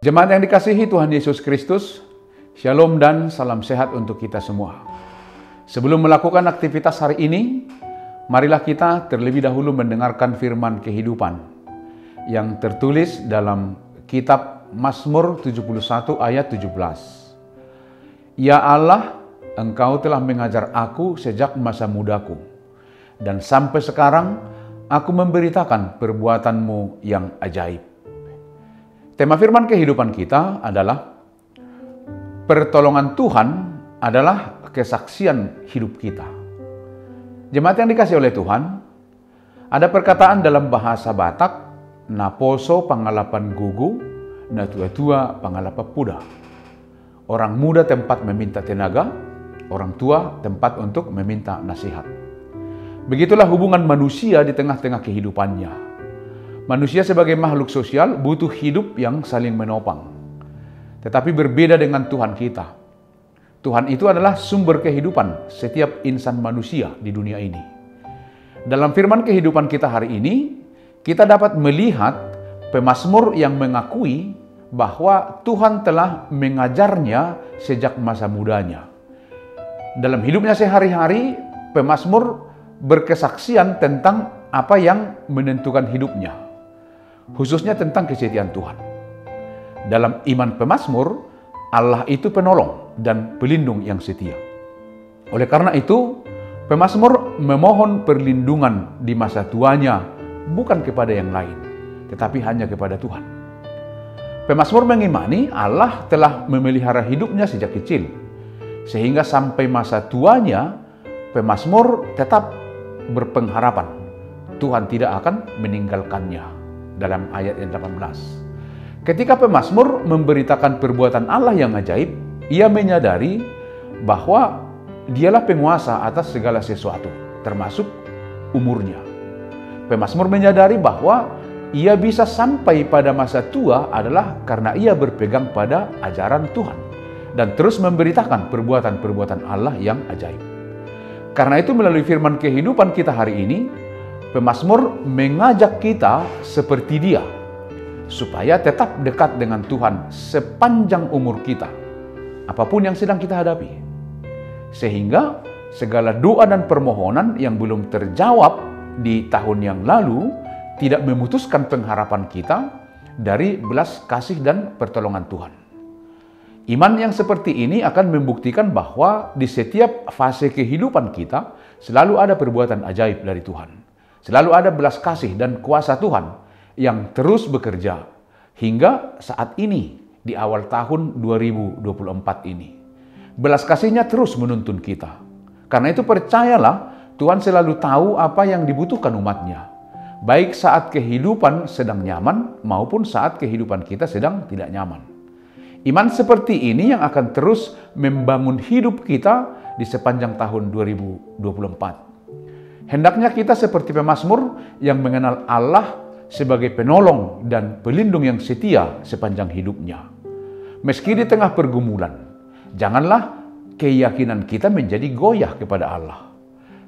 Jemaat yang dikasihi Tuhan Yesus Kristus, Shalom dan salam sehat untuk kita semua. Sebelum melakukan aktivitas hari ini, marilah kita terlebih dahulu mendengarkan firman kehidupan yang tertulis dalam kitab Mazmur 71 ayat 17. Ya Allah, Engkau telah mengajar aku sejak masa mudaku, dan sampai sekarang aku memberitakan perbuatan-Mu yang ajaib. Tema firman kehidupan kita adalah pertolongan Tuhan adalah kesaksian hidup kita. Jemaat yang dikasihi oleh Tuhan, ada perkataan dalam bahasa Batak, naposo pangalapan gugu, na tua-tua pangalapa puda. Orang muda tempat meminta tenaga, orang tua tempat untuk meminta nasihat. Begitulah hubungan manusia di tengah-tengah kehidupannya. Manusia sebagai makhluk sosial butuh hidup yang saling menopang. Tetapi berbeda dengan Tuhan kita. Tuhan itu adalah sumber kehidupan setiap insan manusia di dunia ini. Dalam firman kehidupan kita hari ini, kita dapat melihat pemazmur yang mengakui bahwa Tuhan telah mengajarnya sejak masa mudanya. Dalam hidupnya sehari-hari, pemazmur berkesaksian tentang apa yang menentukan hidupnya, khususnya tentang kesetiaan Tuhan. Dalam iman pemazmur, Allah itu penolong dan pelindung yang setia. Oleh karena itu, pemazmur memohon perlindungan di masa tuanya bukan kepada yang lain, tetapi hanya kepada Tuhan. Pemazmur mengimani Allah telah memelihara hidupnya sejak kecil, sehingga sampai masa tuanya, pemazmur tetap berpengharapan Tuhan tidak akan meninggalkannya. Dalam ayat yang 18. Ketika pemazmur memberitakan perbuatan Allah yang ajaib, ia menyadari bahwa dialah penguasa atas segala sesuatu, termasuk umurnya. Pemazmur menyadari bahwa ia bisa sampai pada masa tua adalah karena ia berpegang pada ajaran Tuhan dan terus memberitakan perbuatan-perbuatan Allah yang ajaib. Karena itu melalui firman kehidupan kita hari ini, pemazmur mengajak kita seperti dia, supaya tetap dekat dengan Tuhan sepanjang umur kita, apapun yang sedang kita hadapi. Sehingga segala doa dan permohonan yang belum terjawab di tahun yang lalu tidak memutuskan pengharapan kita dari belas kasih dan pertolongan Tuhan. Iman yang seperti ini akan membuktikan bahwa di setiap fase kehidupan kita selalu ada perbuatan ajaib dari Tuhan. Selalu ada belas kasih dan kuasa Tuhan yang terus bekerja hingga saat ini di awal tahun 2024 ini. Belas kasihnya terus menuntun kita. Karena itu percayalah, Tuhan selalu tahu apa yang dibutuhkan umatnya. Baik saat kehidupan sedang nyaman maupun saat kehidupan kita sedang tidak nyaman. Iman seperti ini yang akan terus membangun hidup kita di sepanjang tahun 2024. Hendaknya kita seperti pemazmur yang mengenal Allah sebagai penolong dan pelindung yang setia sepanjang hidupnya. Meski di tengah pergumulan, janganlah keyakinan kita menjadi goyah kepada Allah.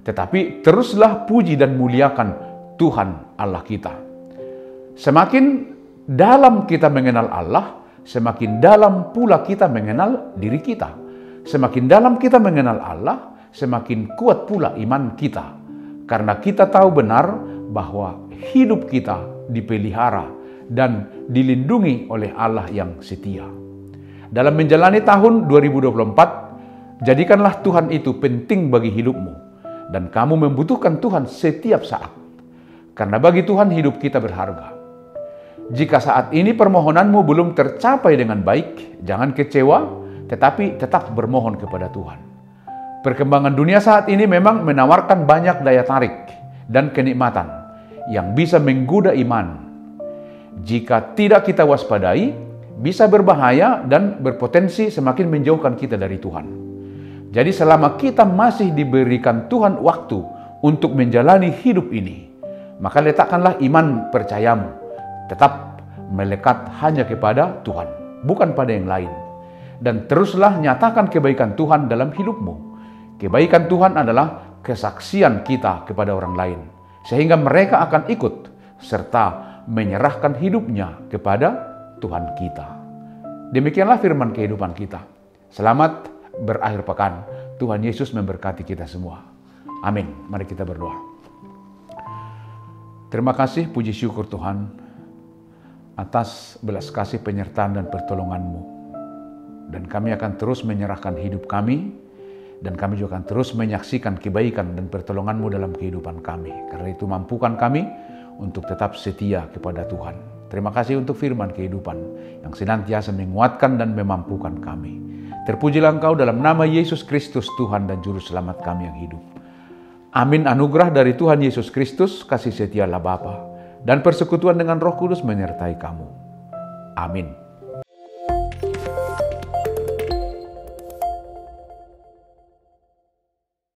Tetapi teruslah puji dan muliakan Tuhan Allah kita. Semakin dalam kita mengenal Allah, semakin dalam pula kita mengenal diri kita. Semakin dalam kita mengenal Allah, semakin kuat pula iman kita. Karena kita tahu benar bahwa hidup kita dipelihara dan dilindungi oleh Allah yang setia. Dalam menjalani tahun 2024, jadikanlah Tuhan itu penting bagi hidupmu. Dan kamu membutuhkan Tuhan setiap saat. Karena bagi Tuhan hidup kita berharga. Jika saat ini permohonanmu belum tercapai dengan baik, jangan kecewa, tetapi tetap bermohon kepada Tuhan. Perkembangan dunia saat ini memang menawarkan banyak daya tarik dan kenikmatan yang bisa menggoda iman. Jika tidak kita waspadai, bisa berbahaya dan berpotensi semakin menjauhkan kita dari Tuhan. Jadi selama kita masih diberikan Tuhan waktu untuk menjalani hidup ini, maka letakkanlah iman percayamu tetap melekat hanya kepada Tuhan, bukan pada yang lain. Dan teruslah nyatakan kebaikan Tuhan dalam hidupmu. Kebaikan Tuhan adalah kesaksian kita kepada orang lain, sehingga mereka akan ikut serta menyerahkan hidupnya kepada Tuhan kita. Demikianlah firman kehidupan kita. Selamat berakhir pekan. Tuhan Yesus memberkati kita semua. Amin. Mari kita berdoa. Terima kasih, puji syukur Tuhan atas belas kasih penyertaan dan pertolongan-Mu. Dan kami akan terus menyerahkan hidup kami, dan kami juga akan terus menyaksikan kebaikan dan pertolongan-Mu dalam kehidupan kami. Karena itu mampukan kami untuk tetap setia kepada Tuhan. Terima kasih untuk firman kehidupan yang senantiasa menguatkan dan memampukan kami. Terpujilah Engkau dalam nama Yesus Kristus, Tuhan dan Juru Selamat kami yang hidup. Amin. Anugerah dari Tuhan Yesus Kristus, kasih setia Allah Bapa, dan persekutuan dengan Roh Kudus menyertai kamu. Amin.